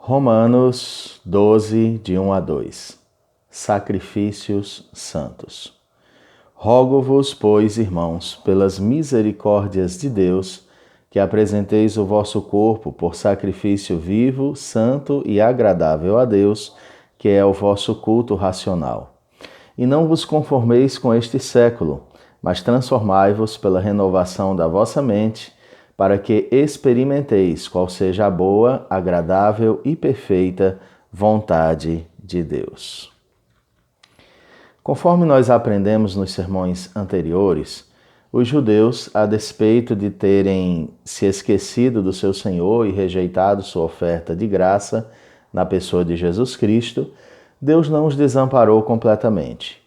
Romanos 12, de 1 a 2. Sacrifícios santos. Rogo-vos, pois, irmãos, pelas misericórdias de Deus, que apresenteis o vosso corpo por sacrifício vivo, santo e agradável a Deus, que é o vosso culto racional. E não vos conformeis com este século, mas transformai-vos pela renovação da vossa mente, para que experimenteis qual seja a boa, agradável e perfeita vontade de Deus. Conforme nós aprendemos nos sermões anteriores, os judeus, a despeito de terem se esquecido do seu Senhor e rejeitado sua oferta de graça na pessoa de Jesus Cristo, Deus não os desamparou completamente.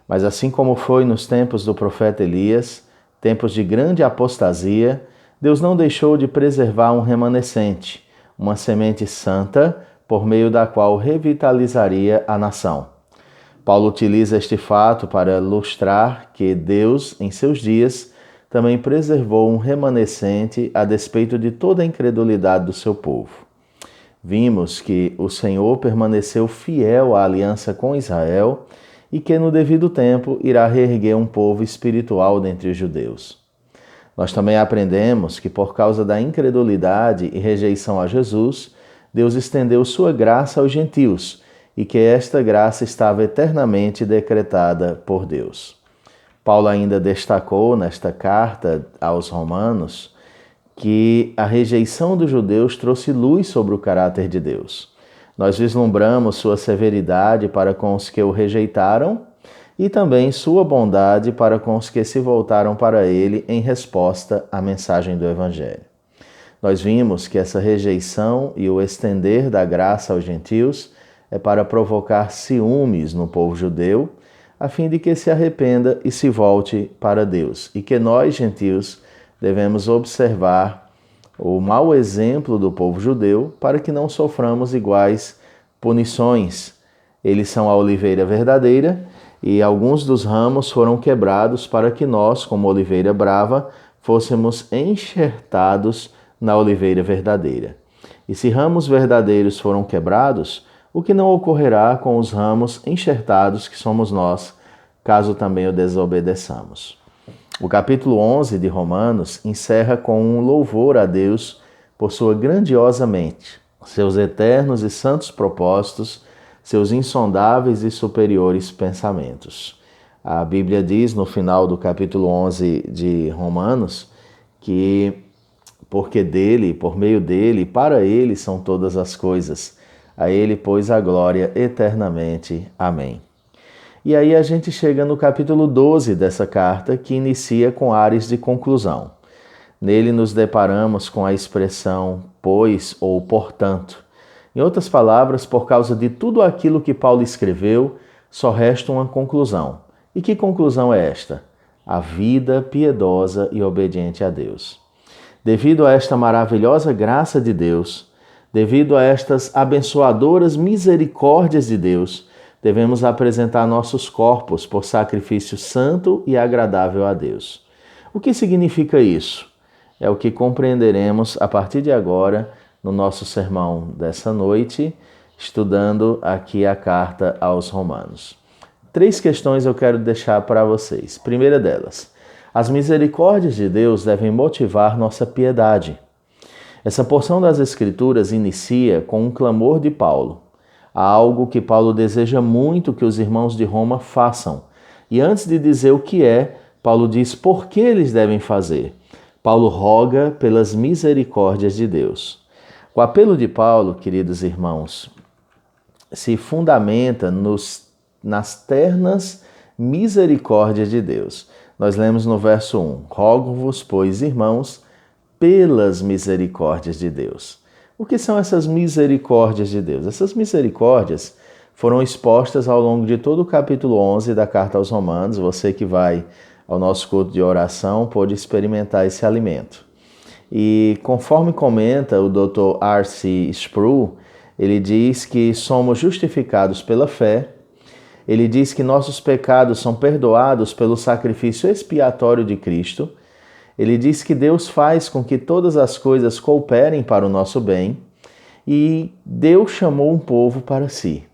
Mas assim como foi nos tempos do profeta Elias, tempos de grande apostasia, Deus não deixou de preservar um remanescente, uma semente santa, por meio da qual revitalizaria a nação. Paulo utiliza este fato para ilustrar que Deus, em seus dias, também preservou um remanescente a despeito de toda a incredulidade do seu povo. Vimos que o Senhor permaneceu fiel à aliança com Israel e que no devido tempo irá reerguer um povo espiritual dentre os judeus. Nós também aprendemos que por causa da incredulidade e rejeição a Jesus, Deus estendeu sua graça aos gentios e que esta graça estava eternamente decretada por Deus. Paulo ainda destacou nesta carta aos Romanos que a rejeição dos judeus trouxe luz sobre o caráter de Deus. Nós vislumbramos sua severidade para com os que o rejeitaram e também sua bondade para com os que se voltaram para ele em resposta à mensagem do Evangelho. Nós vimos que essa rejeição e o estender da graça aos gentios é para provocar ciúmes no povo judeu, a fim de que se arrependa e se volte para Deus, e que nós, gentios, devemos observar o mau exemplo do povo judeu para que não soframos iguais punições. Eles são a oliveira verdadeira e alguns dos ramos foram quebrados para que nós, como oliveira brava, fôssemos enxertados na oliveira verdadeira. E se ramos verdadeiros foram quebrados, o que não ocorrerá com os ramos enxertados que somos nós, caso também o desobedeçamos? O capítulo 11 de Romanos encerra com um louvor a Deus por sua grandiosa mente, seus eternos e santos propósitos, seus insondáveis e superiores pensamentos. A Bíblia diz no final do capítulo 11 de Romanos que porque dele, por meio dele, para ele são todas as coisas. A ele, pois, a glória eternamente. Amém. E aí a gente chega no capítulo 12 dessa carta, que inicia com ares de conclusão. Nele nos deparamos com a expressão pois ou portanto. Em outras palavras, por causa de tudo aquilo que Paulo escreveu, só resta uma conclusão. E que conclusão é esta? A vida piedosa e obediente a Deus. Devido a esta maravilhosa graça de Deus, devido a estas abençoadoras misericórdias de Deus, devemos apresentar nossos corpos por sacrifício santo e agradável a Deus. O que significa isso? É o que compreenderemos a partir de agora no nosso sermão dessa noite, estudando aqui a carta aos Romanos. 3 questões eu quero deixar para vocês. Primeira delas, as misericórdias de Deus devem motivar nossa piedade. Essa porção das Escrituras inicia com um clamor de Paulo. Há algo que Paulo deseja muito que os irmãos de Roma façam. E antes de dizer o que é, Paulo diz por que eles devem fazer. Paulo roga pelas misericórdias de Deus. O apelo de Paulo, queridos irmãos, se fundamenta nas ternas misericórdias de Deus. Nós lemos no verso 1, rogo-vos, pois, irmãos, pelas misericórdias de Deus. O que são essas misericórdias de Deus? Essas misericórdias foram expostas ao longo de todo o capítulo 11 da carta aos Romanos. Você que vai ao nosso culto de oração pode experimentar esse alimento. E conforme comenta o Dr. R.C. Sproul, ele diz que somos justificados pela fé, ele diz que nossos pecados são perdoados pelo sacrifício expiatório de Cristo, ele diz que Deus faz com que todas as coisas cooperem para o nosso bem, e Deus chamou um povo para si.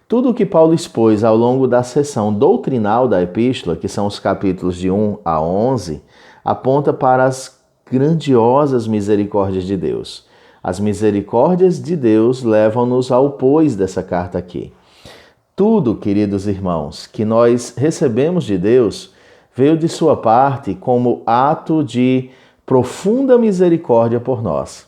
Tudo o que Paulo expôs ao longo da seção doutrinal da epístola, que são os capítulos de 1 a 11, aponta para as grandiosas misericórdias de Deus. As misericórdias de Deus levam-nos ao pois dessa carta aqui. Tudo, queridos irmãos, que nós recebemos de Deus veio de sua parte como ato de profunda misericórdia por nós.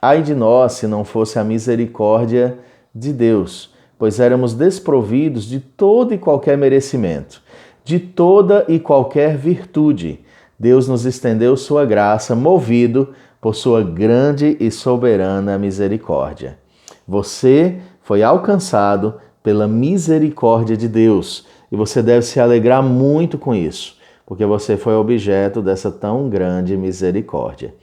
Ai de nós se não fosse a misericórdia de Deus, pois éramos desprovidos de todo e qualquer merecimento, de toda e qualquer virtude. Deus nos estendeu sua graça, movido por sua grande e soberana misericórdia. Você foi alcançado pela misericórdia de Deus e você deve se alegrar muito com isso, porque você foi objeto dessa tão grande misericórdia.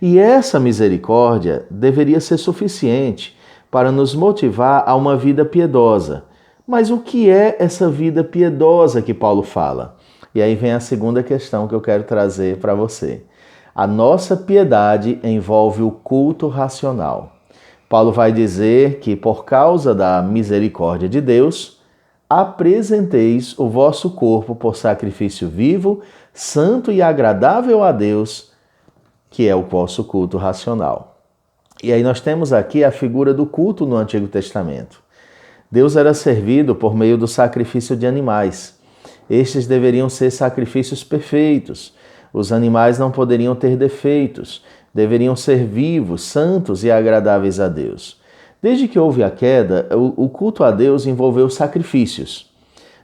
E essa misericórdia deveria ser suficiente para nos motivar a uma vida piedosa. Mas o que é essa vida piedosa que Paulo fala? E aí vem a segunda questão que eu quero trazer para você. A nossa piedade envolve o culto racional. Paulo vai dizer que por causa da misericórdia de Deus, apresenteis o vosso corpo por sacrifício vivo, santo e agradável a Deus, que é o vosso culto racional. E aí nós temos aqui a figura do culto no Antigo Testamento. Deus era servido por meio do sacrifício de animais. Estes deveriam ser sacrifícios perfeitos. Os animais não poderiam ter defeitos. Deveriam ser vivos, santos e agradáveis a Deus. Desde que houve a queda, o culto a Deus envolveu sacrifícios.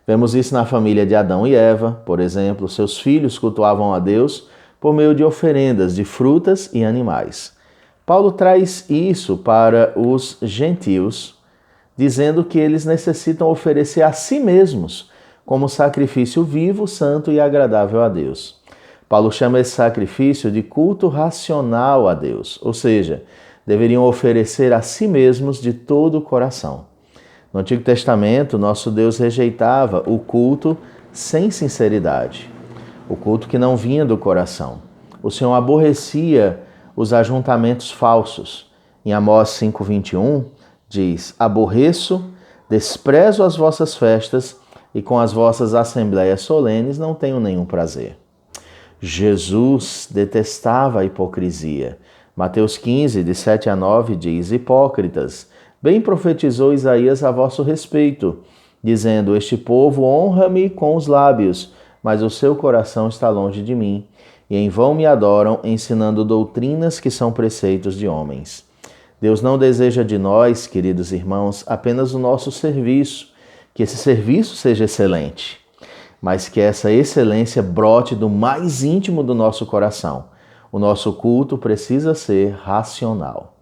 Vemos isso na família de Adão e Eva, por exemplo. Seus filhos cultuavam a Deus por meio de oferendas de frutas e animais. Paulo traz isso para os gentios, dizendo que eles necessitam oferecer a si mesmos como sacrifício vivo, santo e agradável a Deus. Paulo chama esse sacrifício de culto racional a Deus, ou seja, deveriam oferecer a si mesmos de todo o coração. No Antigo Testamento, nosso Deus rejeitava o culto sem sinceridade, o culto que não vinha do coração. O Senhor aborrecia os ajuntamentos falsos. Em Amós 5,21 diz: aborreço, desprezo as vossas festas e com as vossas assembleias solenes não tenho nenhum prazer. Jesus detestava a hipocrisia. Mateus 15, de 7 a 9 diz: hipócritas, bem profetizou Isaías a vosso respeito, dizendo: este povo honra-me com os lábios, mas o seu coração está longe de mim, e em vão me adoram, ensinando doutrinas que são preceitos de homens. Deus não deseja de nós, queridos irmãos, apenas o nosso serviço, que esse serviço seja excelente, mas que essa excelência brote do mais íntimo do nosso coração. O nosso culto precisa ser racional.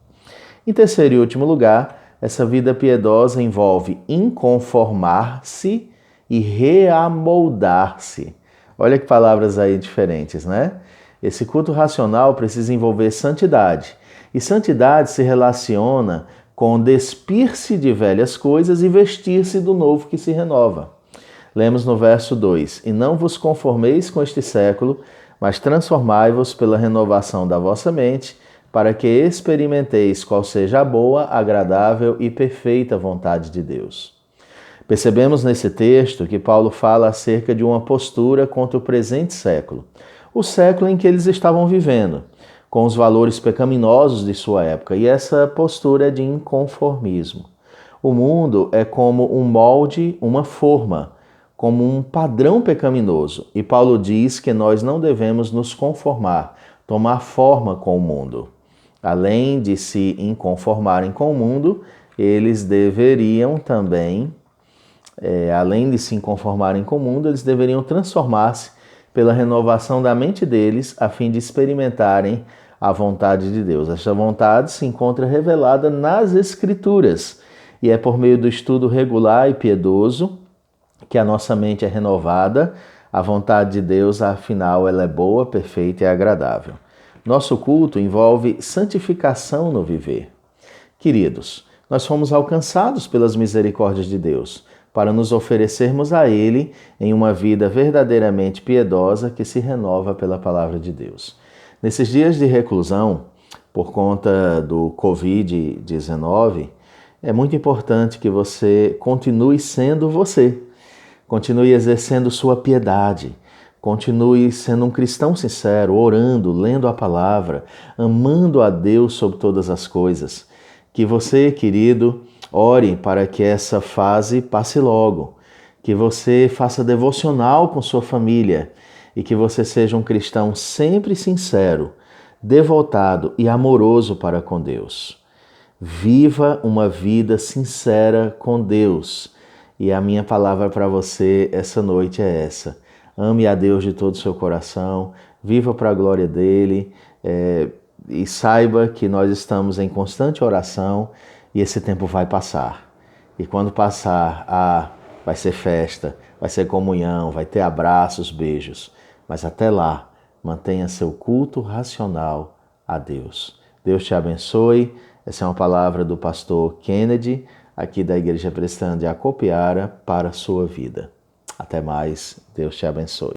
Em terceiro e último lugar, essa vida piedosa envolve inconformar-se e reamoldar-se. Olha que palavras aí diferentes, né? Esse culto racional precisa envolver santidade. E santidade se relaciona com despir-se de velhas coisas e vestir-se do novo que se renova. Lemos no verso 2: e não vos conformeis com este século, mas transformai-vos pela renovação da vossa mente, para que experimenteis qual seja a boa, agradável e perfeita vontade de Deus. Percebemos nesse texto que Paulo fala acerca de uma postura contra o presente século, o século em que eles estavam vivendo, com os valores pecaminosos de sua época, e essa postura é de inconformismo. O mundo é como um molde, uma forma, como um padrão pecaminoso, e Paulo diz que nós não devemos nos conformar, tomar forma com o mundo. Além de se inconformarem com o mundo, eles deveriam também, além de se inconformarem com o mundo, eles deveriam transformar-se pela renovação da mente deles, a fim de experimentarem a vontade de Deus. Esta vontade se encontra revelada nas Escrituras, e é por meio do estudo regular e piedoso que a nossa mente é renovada. A vontade de Deus, afinal, ela é boa, perfeita e agradável. Nosso culto envolve santificação no viver. Queridos, nós fomos alcançados pelas misericórdias de Deus para nos oferecermos a Ele em uma vida verdadeiramente piedosa que se renova pela palavra de Deus. Nesses dias de reclusão, por conta do Covid-19, é muito importante que você continue sendo você, continue exercendo sua piedade, continue sendo um cristão sincero, orando, lendo a palavra, amando a Deus sobre todas as coisas. Que você, querido, ore para que essa fase passe logo, que você faça devocional com sua família e que você seja um cristão sempre sincero, devotado e amoroso para com Deus. Viva uma vida sincera com Deus. E a minha palavra para você essa noite é essa. Ame a Deus de todo o seu coração, viva para a glória dele e saiba que nós estamos em constante oração e esse tempo vai passar. E quando passar, vai ser festa, vai ser comunhão, vai ter abraços, beijos. Mas até lá, mantenha seu culto racional a Deus. Deus te abençoe. Essa é uma palavra do pastor Kennedy, aqui da Igreja Presbiteriana de Acopiara, para a sua vida. Até mais. Deus te abençoe.